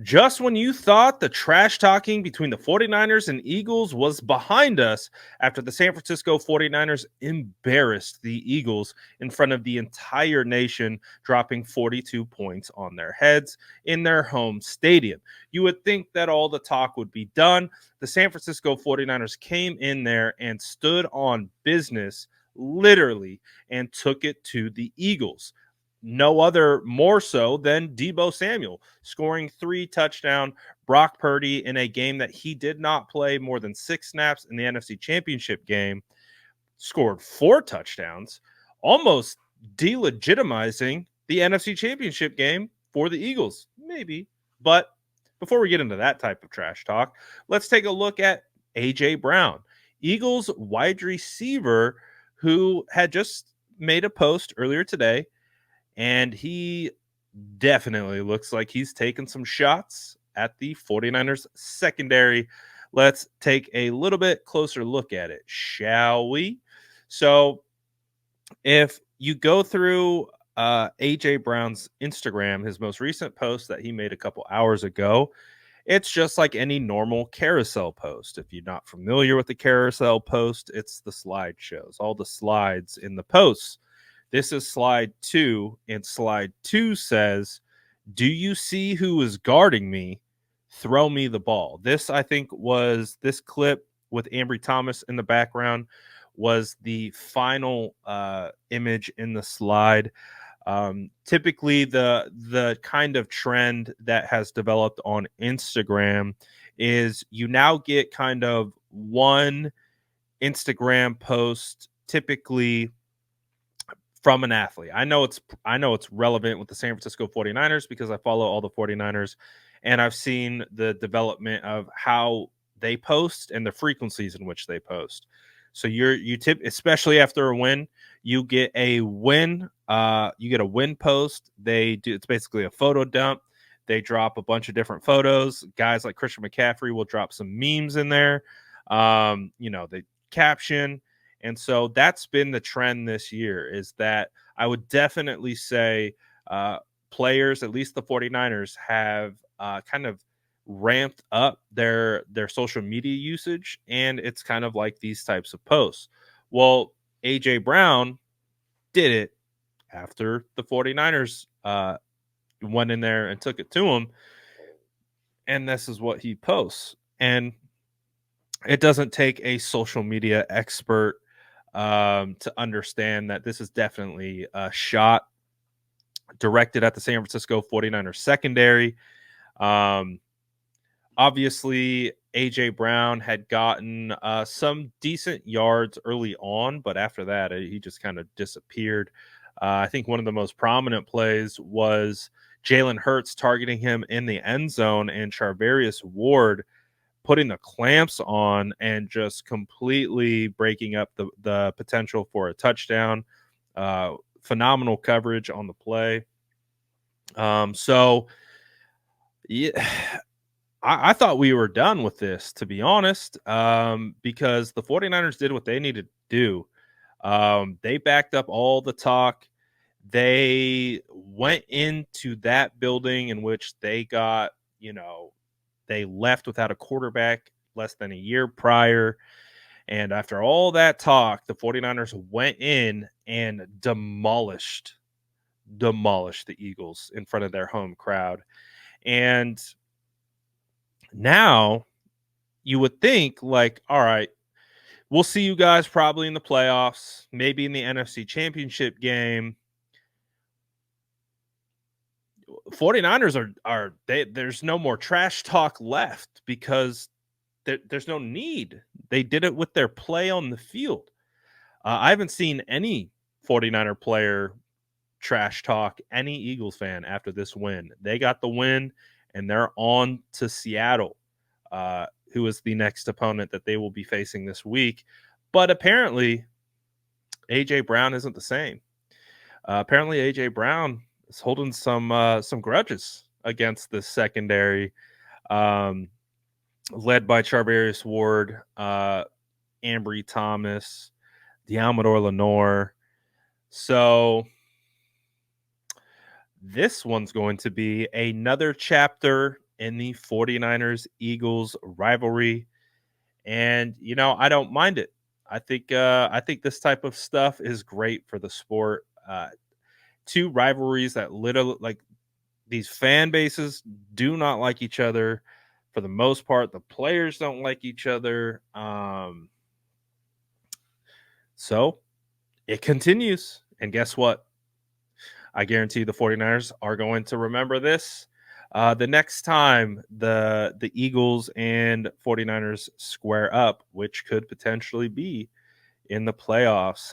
Just when you thought the trash talking between the 49ers and Eagles was behind us after the San Francisco 49ers embarrassed the Eagles in front of the entire nation, dropping 42 points on their heads in their home stadium. You would think that all the talk would be done. The San Francisco 49ers came in there and stood on business, literally, and took it to the Eagles. No other more so than Deebo Samuel scoring 3 touchdowns. Brock Purdy in a game that he did not play more than 6 snaps in the NFC Championship game scored 4 touchdowns, almost delegitimizing the NFC Championship game for the Eagles. Maybe. But before we get into that type of trash talk, let's take a look at A.J. Brown, Eagles wide receiver who had just made a post earlier today, and he definitely looks like he's taken some shots at the 49ers secondary. Let's take a little bit closer look at it, shall we? So if you go through AJ Brown's Instagram, his most recent post that he made a couple hours ago, it's just like any normal carousel post. If you're not familiar with the carousel post, it's the slideshows, all the slides in the posts. This is slide 2, and slide 2 says, "Do you see who is guarding me? Throw me the ball." This, I think, was this clip with Ambry Thomas in the background was the final image in the slide. Typically, the kind of trend that has developed on Instagram is you now get kind of one Instagram post typically from an athlete. I know it's relevant with the San Francisco 49ers because I follow all the 49ers, and I've seen the development of how they post and the frequencies in which they post. So you tip, especially after a win, you get a win post. They do, it's basically a photo dump. They drop a bunch of different photos. Guys like Christian McCaffrey will drop some memes in there. They caption. And so that's been the trend this year, is that I would definitely say players, at least the 49ers, have kind of ramped up their social media usage, and it's kind of like these types of posts. Well, A.J. Brown did it after the 49ers went in there and took it to him, and this is what he posts. And it doesn't take a social media expert to understand that this is definitely a shot directed at the San Francisco 49ers secondary. Obviously, A.J. Brown had gotten some decent yards early on, but after that, he just kind of disappeared. I think one of the most prominent plays was Jalen Hurts targeting him in the end zone, and Charvarius Ward putting the clamps on and just completely breaking up the potential for a touchdown. Phenomenal coverage on the play. So yeah, I thought we were done with this, to be honest, because the 49ers did what they needed to do. They backed up all the talk. They went into that building in which they got, they left without a quarterback less than a year prior. And after all that talk, the 49ers went in and demolished the Eagles in front of their home crowd. And now you would think, like, all right, we'll see you guys probably in the playoffs, maybe in the NFC Championship game. 49ers there's no more trash talk left because there's no need. They did it with their play on the field. I haven't seen any 49er player trash talk any Eagles fan after this win. They got the win, and they're on to Seattle, who is the next opponent that they will be facing this week. But apparently, A.J. Brown isn't the same. Apparently, A.J. Brown is holding some grudges against the secondary, led by Charvarius Ward, Ambry Thomas, Deommodore Lenoir. So this one's going to be another chapter in the 49ers Eagles rivalry. And I don't mind it. I think this type of stuff is great for the sport. Two rivalries that literally, like, these fan bases do not like each other for the most part. The players don't like each other. So it continues. And guess what? I guarantee the 49ers are going to remember this the next time the Eagles and 49ers square up, which could potentially be in the playoffs.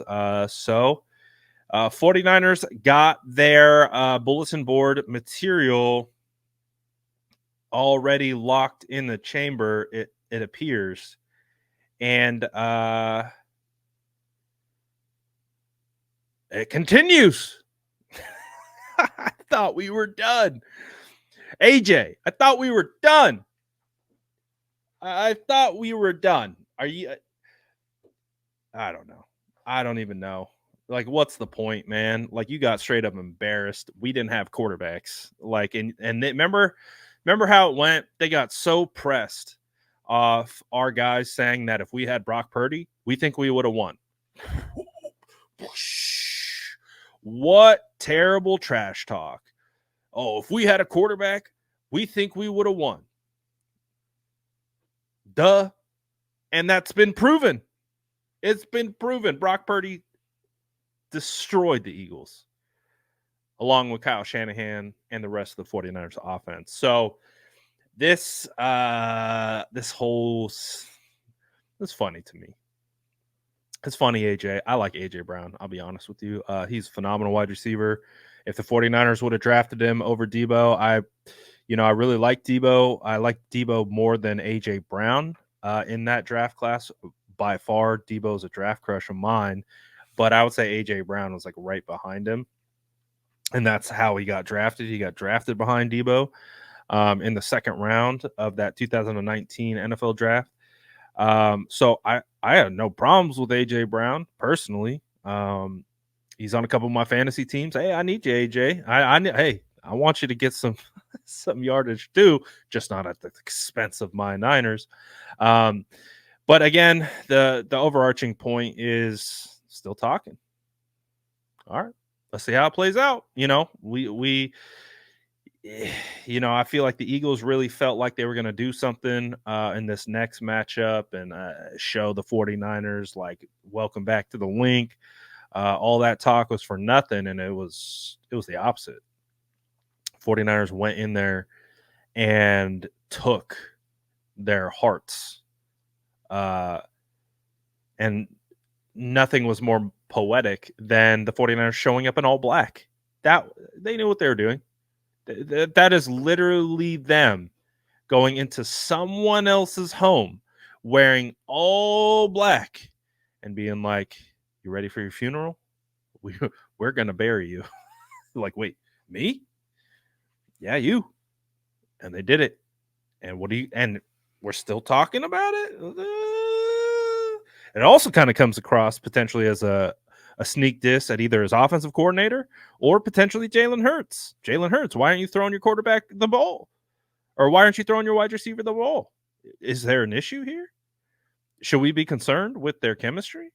49ers got their bulletin board material already locked in the chamber, it appears. And it continues. I thought we were done. AJ, I thought we were done. I thought we were done. Are you? I don't know. I don't even know. Like, what's the point, man? Like, you got straight up embarrassed. We didn't have quarterbacks. Like, and remember how it went? They got so pressed off our guys saying that if we had Brock Purdy, we think we would have won. What terrible trash talk. Oh, if we had a quarterback, we think we would have won. Duh. And that's been proven. It's been proven. Brock Purdy destroyed the Eagles along with Kyle Shanahan and the rest of the 49ers offense. So this whole it's funny to me. It's funny, AJ. I like AJ Brown. I'll be honest with you. He's a phenomenal wide receiver. If the 49ers would have drafted him over Debo, I really like Debo. I like Debo more than AJ Brown in that draft class. By far, Debo's a draft crush of mine, but I would say AJ Brown was like right behind him. And that's how he got drafted. He got drafted behind Debo in the second round of that 2019 NFL draft. So I had no problems with AJ Brown personally. He's on a couple of my fantasy teams. Hey, I need you, AJ. I want you to get some yardage too, just not at the expense of my Niners. But again, the overarching point is still talking. All right, let's see how it plays out. I feel like the Eagles really felt like they were going to do something in this next matchup and show the 49ers, like, welcome back to the link. All that talk was for nothing, and it was the opposite. 49ers went in there and took their hearts. And nothing was more poetic than the 49ers showing up in all black. That they knew what they were doing. That is literally them going into someone else's home wearing all black and being like, "You ready for your funeral? We're going to bury you." Like, wait, me? Yeah, you. And they did it. And and we're still talking about it? It also kind of comes across potentially as a sneak diss at either his offensive coordinator or potentially Jalen Hurts. Jalen Hurts, why aren't you throwing your quarterback the ball? Or why aren't you throwing your wide receiver the ball? Is there an issue here? Should we be concerned with their chemistry?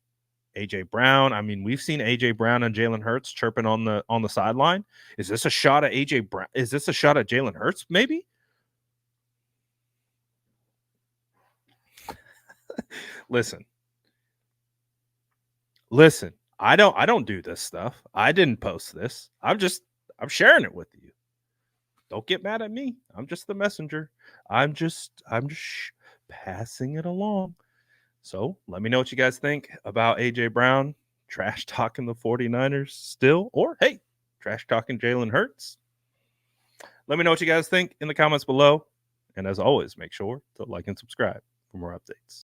AJ Brown. I mean, we've seen AJ Brown and Jalen Hurts chirping on the sideline. Is this a shot at AJ Brown? Is this a shot at Jalen Hurts? Maybe. Listen. I don't do this stuff. I didn't post this. I'm sharing it with you. Don't get mad at me. I'm just the messenger. I'm just passing it along. So let me know what you guys think about AJ Brown trash talking the 49ers still, or hey, trash talking Jalen Hurts. Let me know what you guys think in the comments below. And as always, make sure to like and subscribe for more updates.